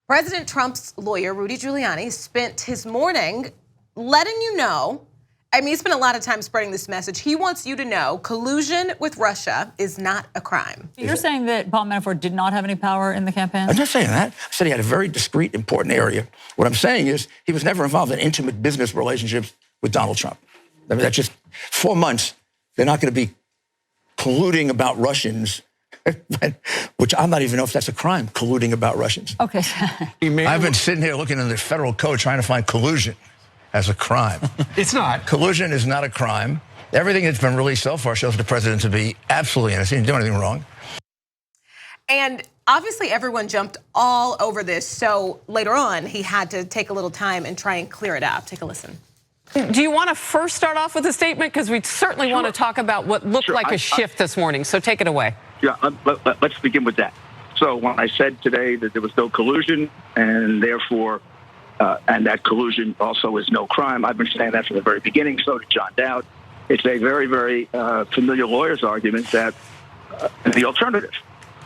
President Trump's lawyer, Rudy Giuliani, spent his morning letting you know, I mean, he spent a lot of time spreading this message. He wants you to know collusion with Russia is not a crime. You're saying that Paul Manafort did not have any power in the campaign? I'm not saying that. I said he had a very discrete, important area. What I'm saying is he was never involved in intimate business relationships with Donald Trump. I mean, that's just 4 months. They're not going to be colluding about Russians, which I'm not even know if that's a crime, colluding about Russians. Okay. I've been sitting here looking in the federal code trying to find collusion as a crime. It's not. Collusion is not a crime. Everything that's been released so far shows the president to be absolutely innocent. He didn't do anything wrong. And obviously everyone jumped all over this, so later on he had to take a little time and try and clear it up. Take a listen. Do you want to first start off with a statement? Because we certainly want to talk about what looked like a shift this morning, so take it away. Yeah, let's begin with that. So when I said today that there was no collusion and therefore, and that collusion also is no crime, I've been saying that from the very beginning, so did John Dowd. It's a very, very familiar lawyer's argument that the alternative,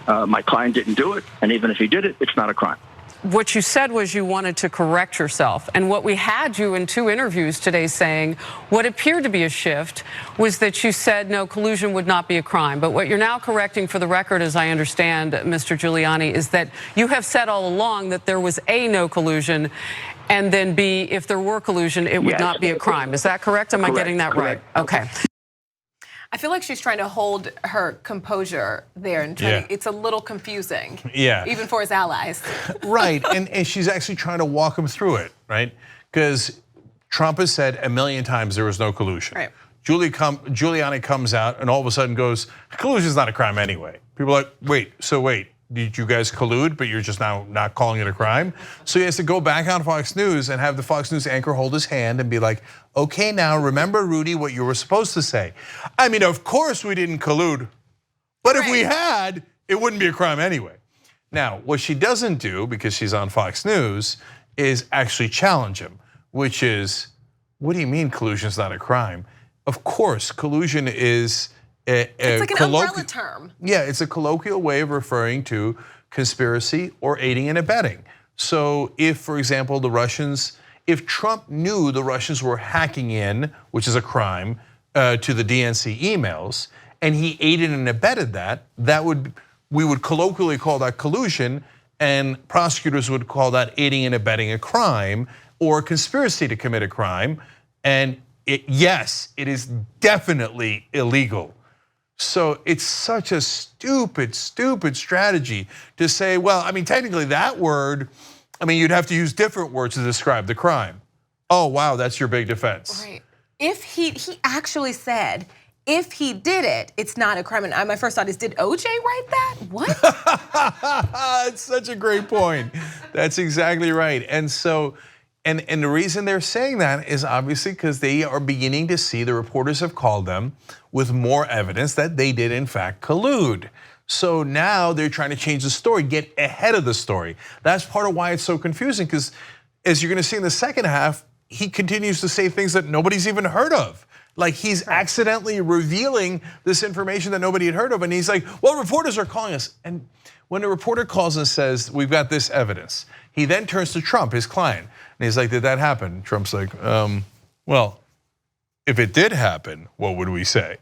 my client didn't do it, and even if he did it, it's not a crime. What you said was you wanted to correct yourself. And what we had you in 2 interviews today saying, what appeared to be a shift was that you said no, collusion would not be a crime. But what you're now correcting for the record, as I understand, Mr. Giuliani, is that you have said all along that there was A, no collusion, and then B, if there were collusion, it would not be a crime. Is that correct? Am I getting that right? Okay. I feel like she's trying to hold her composure there, and it's a little confusing. Yeah. Even for his allies. Right, and she's actually trying to walk him through it, right? Because Trump has said a million times there was no collusion. Right. Giuliani comes out and all of a sudden goes, collusion's not a crime anyway. People are like, wait, did you guys collude, but you're just now not calling it a crime? So he has to go back on Fox News and have the Fox News anchor hold his hand and be like, okay, now remember, Rudy, what you were supposed to say. I mean, of course we didn't collude, but if we had, it wouldn't be a crime anyway. Now, what she doesn't do, because she's on Fox News, is actually challenge him, which is, what do you mean collusion's not a crime? Of course, collusion is it's like an umbrella term. Yeah, it's a colloquial way of referring to conspiracy or aiding and abetting. So if, for example, if Trump knew the Russians were hacking in, which is a crime, to the DNC emails, and he aided and abetted that, we would colloquially call that collusion, and prosecutors would call that aiding and abetting a crime or conspiracy to commit a crime. And yes, it is definitely illegal. So it's such a stupid strategy to say, well, I mean, technically that word, I mean, you'd have to use different words to describe the crime. Oh, wow, that's your big defense. Right. If he actually said, if he did it, it's not a crime. And my first thought is, did OJ write that? What? It's such a great point. That's exactly right. And so, and the reason they're saying that is obviously because they are beginning to see, the reporters have called them with more evidence that they did in fact collude. So now they're trying to change the story, get ahead of the story. That's part of why it's so confusing, because as you're gonna see in the second half, he continues to say things that nobody's even heard of. Like he's accidentally revealing this information that nobody had heard of, and he's like, well, reporters are calling us. And when a reporter calls and says, we've got this evidence, he then turns to Trump, his client, and he's like, did that happen? Trump's like, well, if it did happen, what would we say?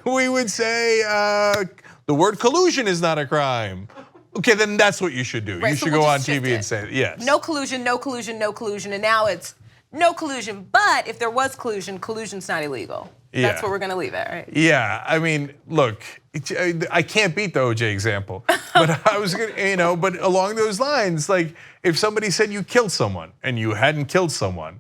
We would say the word collusion is not a crime. Okay, then that's what you should do. Right, you so should we'll go on just TV and shift say, yes. No collusion, no collusion, no collusion, and now it's no collusion, but if there was collusion, collusion's not illegal. Yeah. That's what we're gonna leave it, right? Yeah, I mean, look, I can't beat the OJ example, but I was gonna, but along those lines, like if somebody said you killed someone and you hadn't killed someone,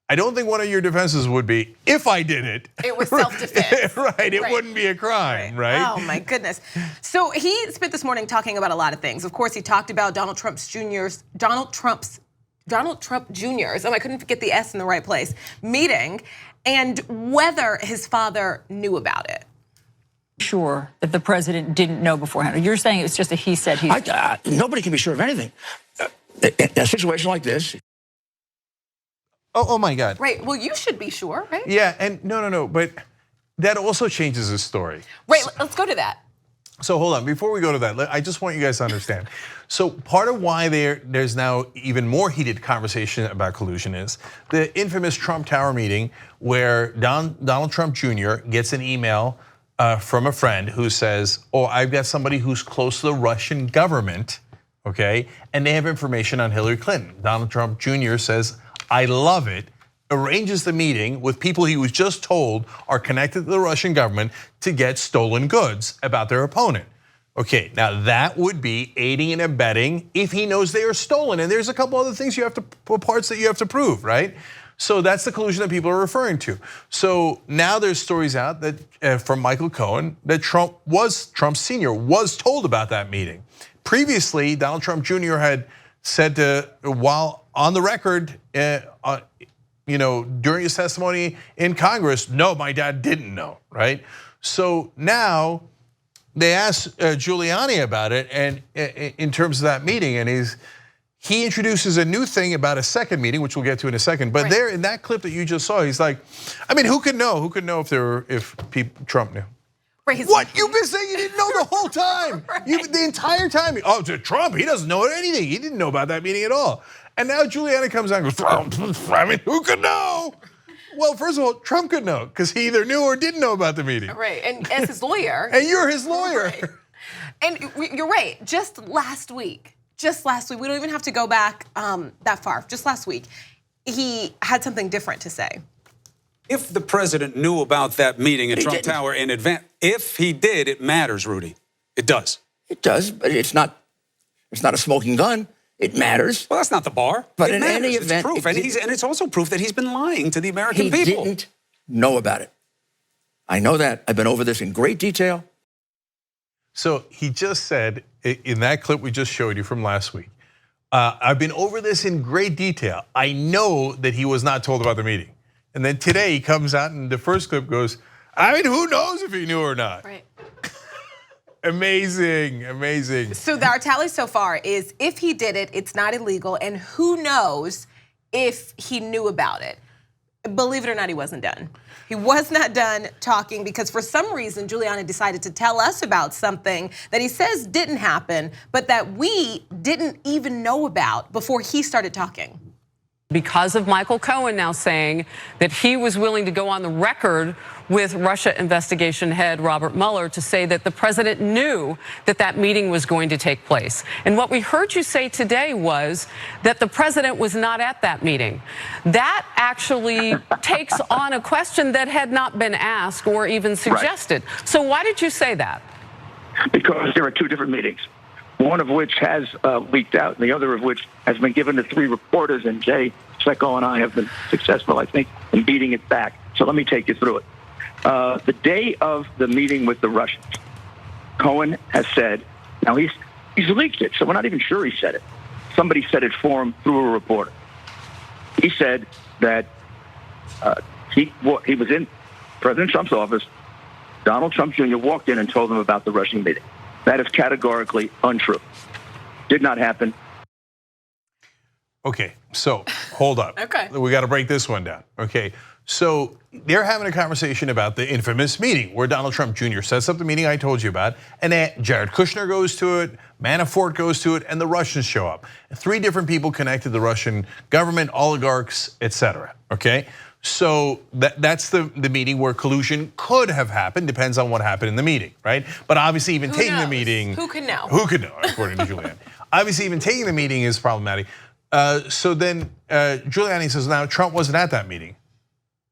I don't think one of your defenses would be, if I did it. It was self-defense. Right, it wouldn't be a crime, right? Oh my goodness. So he spent this morning talking about a lot of things. Of course, he talked about Donald Trump Jr.'s, I couldn't get the S in the right place, meeting, and whether his father knew about it. Sure that the president didn't know beforehand. You're saying it's just a he said, he said. Nobody can be sure of anything. In a situation like this. Oh my God. Right, well, you should be sure, right? Yeah, and no, but that also changes the story. Right, let's go to that. So hold on, before we go to that, I just want you guys to understand. So part of why there's now even more heated conversation about collusion is the infamous Trump Tower meeting where Donald Trump Jr. gets an email from a friend who says, oh, I've got somebody who's close to the Russian government, okay? And they have information on Hillary Clinton. Donald Trump Jr. says, I love it, arranges the meeting with people he was just told are connected to the Russian government to get stolen goods about their opponent. Okay, now that would be aiding and abetting if he knows they are stolen. And there's a couple other things you have to, parts that you have to prove, right? So that's the collusion that people are referring to. So now there's stories out that from Michael Cohen that Trump Sr. was told about that meeting. Previously, Donald Trump Jr. had said while on the record, during his testimony in Congress, no, my dad didn't know, right? So now they asked Giuliani about it, and in terms of that meeting, and he introduces a new thing about a second meeting, which we'll get to in a second. But there, in that clip that you just saw, he's like, I mean, who could know? Who could know if Trump knew? Right, what? You've been saying you didn't know the whole time. Right. The entire time. Oh, to Trump, he doesn't know anything. He didn't know about that meeting at all. And now Giuliani comes out and goes, I mean, who could know? Well, first of all, Trump could know because he either knew or didn't know about the meeting. Right, and as his lawyer. And you're his lawyer. Right. And you're right, just last week, we don't even have to go back that far, just last week, he had something different to say. If the president knew about that meeting at Trump Tower in advance, if he did, it matters, Rudy. It does. It does, but it's not a smoking gun. It matters. Well, that's not the bar. But it in matters. any event, it's proof, and it's also proof that he's been lying to the American people. He didn't know about it. I know that. I've been over this in great detail. So he just said in that clip we just showed you from last week, I've been over this in great detail. I know that he was not told about the meeting. And then today he comes out and the first clip goes, I mean, who knows if he knew or not? Right. Amazing, amazing. So our tally so far is if he did it, it's not illegal, and who knows if he knew about it. Believe it or not, he wasn't done. He was not done talking because for some reason, Giuliani decided to tell us about something that he says didn't happen, but that we didn't even know about before he started talking. Because of Michael Cohen now saying that he was willing to go on the record with Russia investigation head Robert Mueller to say that the president knew that that meeting was going to take place. And what we heard you say today was that the president was not at that meeting. That actually takes on a question that had not been asked or even suggested. Right. So why did you say that? Because there are two different meetings. One of which has leaked out, and the other of which has been given to three reporters, and Cenk and I have been successful, I think, in beating it back. So let me take you through it. The day of the meeting with the Russians, Cohen has said, now he's leaked it, so we're not even sure he said it. Somebody said it for him through a reporter. He said that he was in President Trump's office. Donald Trump Jr. walked in and told him about the Russian meeting. That is categorically untrue. Did not happen. Okay, so hold up. Okay. We got to break this one down. Okay, so they're having a conversation about the infamous meeting where Donald Trump Jr. sets up the meeting I told you about, and then Jared Kushner goes to it, Manafort goes to it, and the Russians show up. Three different people connected to the Russian government, oligarchs, etc. Okay? So that's the meeting where collusion could have happened, depends on what happened in the meeting, right? But obviously even taking the meeting. Who could know? Who could know, according to Giuliani. Obviously even taking the meeting is problematic. So then Giuliani says, now Trump wasn't at that meeting.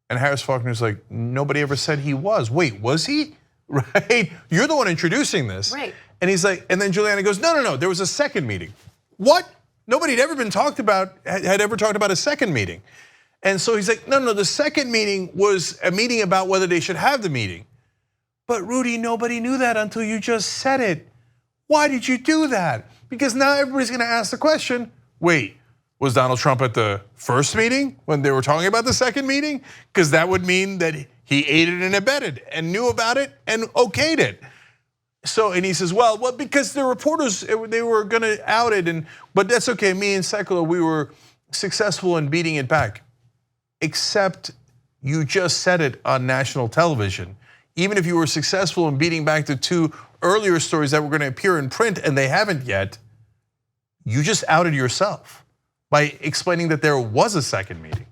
And Harris Faulkner's like, nobody ever said he was. Wait, was he? Right? You're the one introducing this. Right. And he's like, and then Giuliani goes, no, there was a second meeting. What? Nobody had ever talked about a second meeting. And so he's like, no, the second meeting was a meeting about whether they should have the meeting. But Rudy, nobody knew that until you just said it. Why did you do that? Because now everybody's gonna ask the question, wait, was Donald Trump at the first meeting when they were talking about the second meeting? Because that would mean that he aided and abetted and knew about it and okayed it. So, and he says, well, because the reporters, they were gonna out it, but that's okay, me and Cenk, we were successful in beating it back. Except you just said it on national television. Even if you were successful in beating back the two earlier stories that were going to appear in print and they haven't yet, you just outed yourself by explaining that there was a second meeting.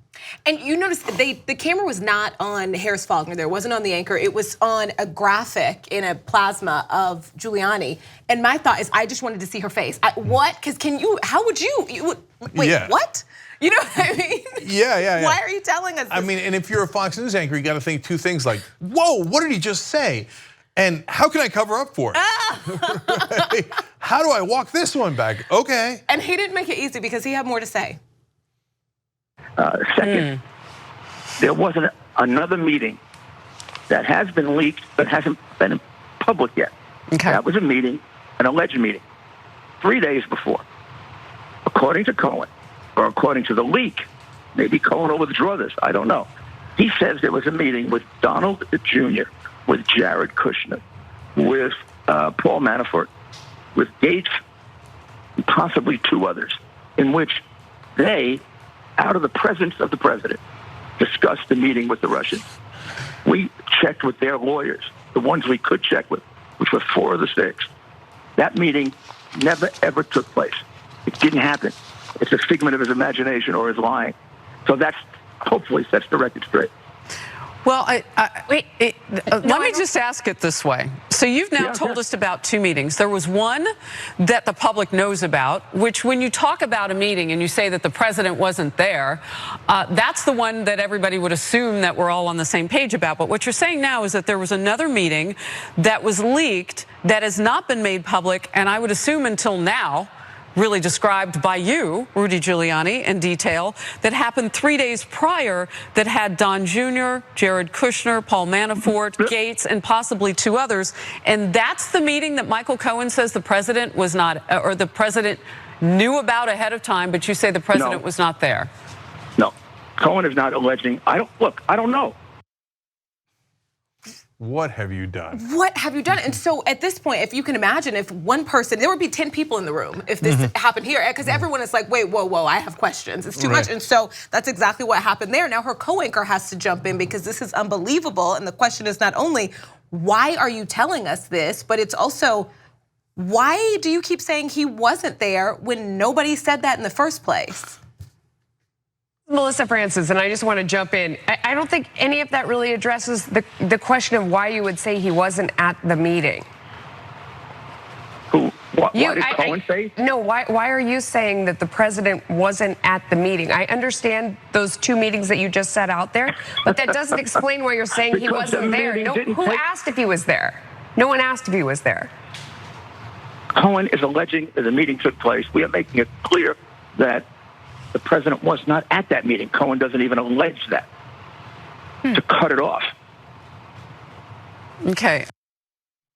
And you notice the camera was not on Harris Faulkner. There wasn't on the anchor. It was on a graphic in a plasma of Giuliani. And my thought is, I just wanted to see her face. What? Because how would you wait, Yeah. what? You know what I mean? Yeah. Why are you telling us this? I mean, and if you're a Fox News anchor, you got to think two things like, whoa, what did he just say? And how can I cover up for it? Right? How do I walk this one back? Okay. And he didn't make it easy because he had more to say. Second, there wasn't another meeting that has been leaked but hasn't been in public yet. Okay. That was a meeting, an alleged meeting, 3 days before. According to Cohen, or according to the leak, maybe Cohen will withdraw this, I don't know. He says there was a meeting with Donald Jr., with Jared Kushner, with Paul Manafort, with Gates, and possibly two others, in which they, out of the presence of the president, discussed the meeting with the Russians. We checked with their lawyers, the ones we could check with, which were 4 of the 6. That meeting never, ever took place. It didn't happen. It's a figment of his imagination or his lying. So that's, hopefully, sets the record straight. Well, let me just ask it this way. So you've now told us about 2 meetings. There was one that the public knows about, which when you talk about a meeting and you say that the president wasn't there, that's the one that everybody would assume that we're all on the same page about. But what you're saying now is that there was another meeting that was leaked that has not been made public, and I would assume until now, really described by you, Rudy Giuliani, in detail, that happened 3 days prior that had Don Jr., Jared Kushner, Paul Manafort, Gates, and possibly 2 others. And that's the meeting that Michael Cohen says the president was not, or the president knew about ahead of time, but you say the president was not there. No, Cohen is not alleging. I don't know. What have you done? What have you done? And so at this point, if you can imagine, if one person, there would be 10 people in the room if this happened here, because everyone is like, wait, whoa, I have questions. It's too much. And so that's exactly what happened there. Now her co-anchor has to jump in because this is unbelievable. And the question is not only, why are you telling us this, but it's also, why do you keep saying he wasn't there when nobody said that in the first place? Melissa Francis, and I just want to jump in. I don't think any of that really addresses the question of why you would say he wasn't at the meeting. Why did Cohen say? No, why are you saying that the president wasn't at the meeting? I understand those 2 meetings that you just set out there, but that doesn't explain why you're saying he wasn't there. Who asked if he was there? No one asked if he was there. Cohen is alleging that the meeting took place. We are making it clear that the president was not at that meeting. Cohen doesn't even allege that to cut it off. Okay.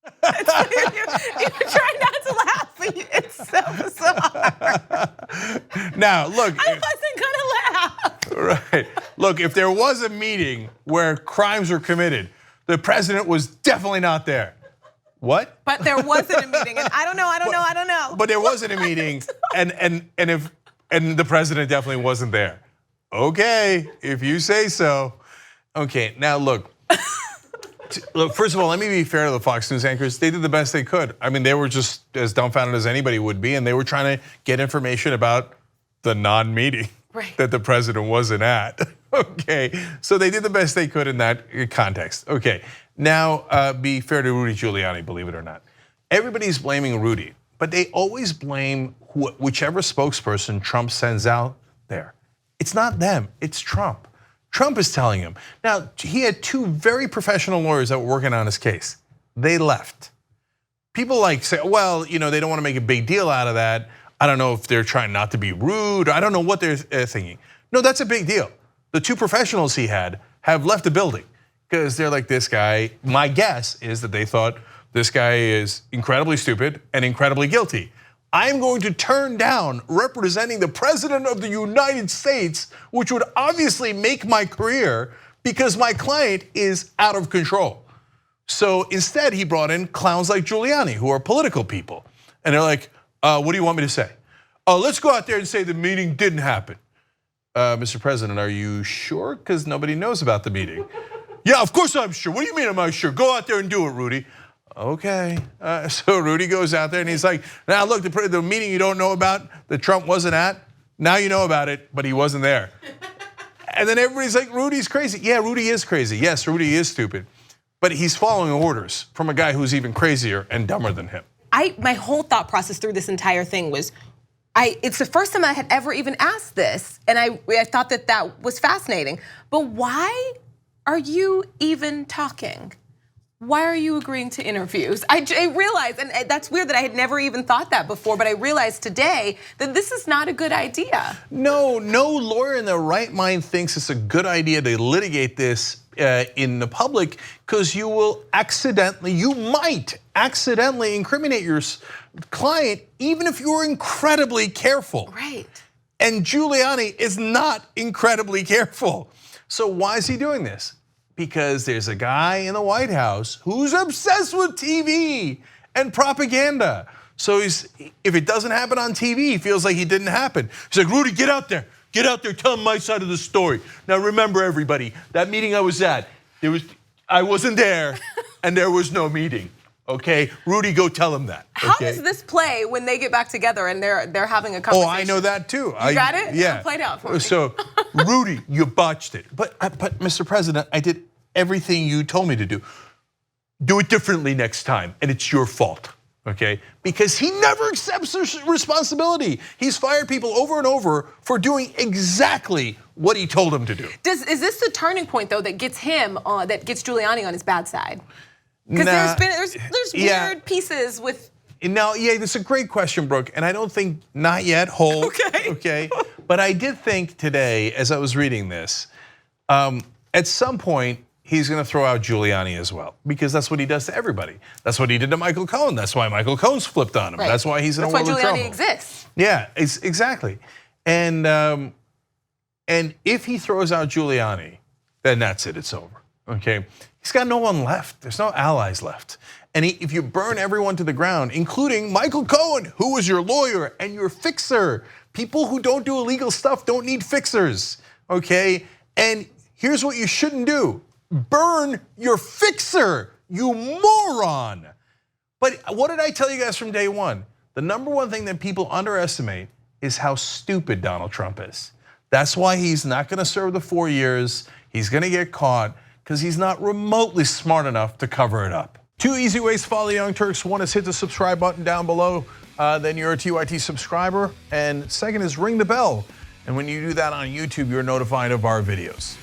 You're trying not to laugh. It's so bizarre. Now, look. I wasn't gonna laugh. Right. Look, if there was a meeting where crimes were committed, the president was definitely not there. What? But there wasn't a meeting, and I don't know. But there wasn't a meeting, and the president definitely wasn't there. Okay, if you say so. Okay, now look. Look, first of all, let me be fair to the Fox News anchors. They did the best they could. I mean, they were just as dumbfounded as anybody would be, and they were trying to get information about the non-meeting that the president wasn't at. Okay, so they did the best they could in that context. Okay, now be fair to Rudy Giuliani, believe it or not. Everybody's blaming Rudy, but they always blame whichever spokesperson Trump sends out there. It's not them, it's Trump. Trump is telling him. Now, he had 2 very professional lawyers that were working on his case. They left. People like say, well, they don't want to make a big deal out of that. I don't know if they're trying not to be rude. I don't know what they're thinking. No, that's a big deal. The 2 professionals he had have left the building because they're like, this guy, my guess is that they thought this guy is incredibly stupid and incredibly guilty. I'm going to turn down representing the president of the United States, which would obviously make my career because my client is out of control. So instead, he brought in clowns like Giuliani, who are political people. And they're like, what do you want me to say? Let's go out there and say the meeting didn't happen. Mr. President, are you sure? Because nobody knows about the meeting. Yeah, of course I'm sure. What do you mean I'm not sure? Go out there and do it, Rudy. Okay. So Rudy goes out there and he's like, now look, the meeting you don't know about that Trump wasn't at, now you know about it, but he wasn't there. And then everybody's like, Rudy's crazy. Yeah, Rudy is crazy. Yes, Rudy is stupid. But he's following orders from a guy who's even crazier and dumber than him. My whole thought process through this entire thing was, it's the first time I had ever even asked this, and I thought that was fascinating. But why are you even talking? Why are you agreeing to interviews? I realized, and that's weird that I had never even thought that before, but I realized today that this is not a good idea. No lawyer in their right mind thinks it's a good idea to litigate this in the public, because you might accidentally incriminate your client, even if you're incredibly careful. Right. And Giuliani is not incredibly careful. So why is he doing this? Because there's a guy in the White House who's obsessed with TV and propaganda. So if it doesn't happen on TV, he feels like it didn't happen. He's like, Rudy, get out there. Get out there, tell them my side of the story. Now remember, everybody, that meeting I was at, I wasn't there and there was no meeting. Okay, Rudy, go tell him that. How does this play when they get back together and they're having a conversation? Oh, I know that too. You got it? Yeah. Play it out for me. So, Rudy, you botched it. But Mr. President, I did everything you told me to do. Do it differently next time, and it's your fault. Okay, because he never accepts responsibility. He's fired people over and over for doing exactly what he told them to do. Is this the turning point though that gets Giuliani on his bad side? Because there's weird pieces with. Now, yeah, that's a great question, Brooke, and I don't think not yet whole. Okay, but I did think today, as I was reading this, at some point he's going to throw out Giuliani as well, because that's what he does to everybody. That's what he did to Michael Cohen. That's why Michael Cohen's flipped on him. Right. That's why he's in a world of trouble. That's why Giuliani exists. Yeah, exactly. And if he throws out Giuliani, then that's it. It's over. Okay, he's got no one left. There's no allies left. And if you burn everyone to the ground, including Michael Cohen, who was your lawyer and your fixer, people who don't do illegal stuff don't need fixers. Okay, and here's what you shouldn't do. Burn your fixer, you moron. But what did I tell you guys from day one? The number one thing that people underestimate is how stupid Donald Trump is. That's why he's not gonna serve the 4 years. He's gonna get caught because he's not remotely smart enough to cover it up. 2 easy ways to follow the Young Turks. One is hit the subscribe button down below, then you're a TYT subscriber. And second is ring the bell. And when you do that on YouTube, you're notified of our videos.